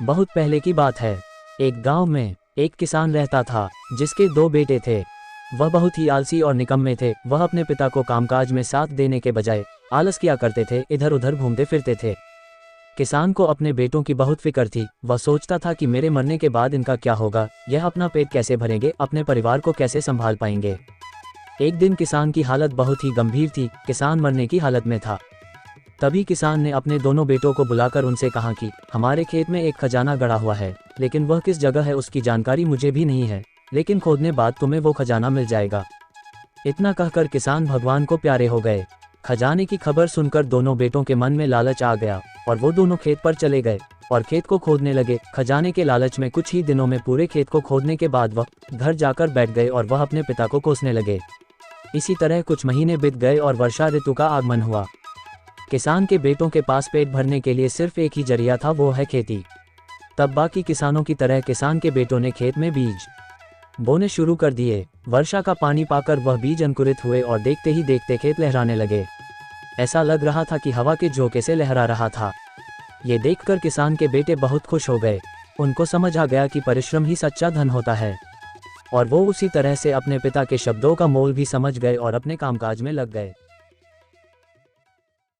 बहुत पहले की बात है। एक गांव में एक किसान रहता था जिसके 2 बेटे थे। वह बहुत ही आलसी और निकम्मे थे। वह अपने पिता को कामकाज में साथ देने के बजाय आलस किया करते थे, इधर उधर घूमते फिरते थे। किसान को अपने बेटों की बहुत फिक्र थी। वह सोचता था कि मेरे मरने के बाद इनका क्या होगा, यह अपना पेट कैसे भरेंगे, अपने परिवार को कैसे संभाल पाएंगे। एक दिन किसान की हालत बहुत ही गंभीर थी। किसान मरने की हालत में था। तभी किसान ने अपने दोनों बेटों को बुलाकर उनसे कहा कि हमारे खेत में एक खजाना गड़ा हुआ है, लेकिन वह किस जगह है उसकी जानकारी मुझे भी नहीं है, लेकिन खोदने बाद तुम्हें वो खजाना मिल जाएगा। इतना कहकर किसान भगवान को प्यारे हो गए। खजाने की खबर सुनकर दोनों बेटों के मन में लालच आ गया और वो दोनों खेत पर चले गए और खेत को खोदने लगे। खजाने के लालच में कुछ ही दिनों में पूरे खेत को खोदने के बाद वह घर जाकर बैठ गए और वह अपने पिता को कोसने लगे। इसी तरह कुछ महीने बीत गए और वर्षा ऋतु का आगमन हुआ। किसान के बेटों के पास पेट भरने के लिए सिर्फ एक ही जरिया था, वो है खेती। तब बाकी किसानों की तरह किसान के बेटों ने खेत में बीज बोने शुरू कर दिए। वर्षा का पानी पाकर वह बीज अंकुरित हुए और देखते ही देखते खेत लहराने लगे। ऐसा लग रहा था कि हवा के झोंके से लहरा रहा था। ये देखकर किसान के बेटे बहुत खुश हो गए। उनको समझ आ गया कि परिश्रम ही सच्चा धन होता है, और वो उसी तरह से अपने पिता के शब्दों का मोल भी समझ गए और अपने कामकाज में लग गए।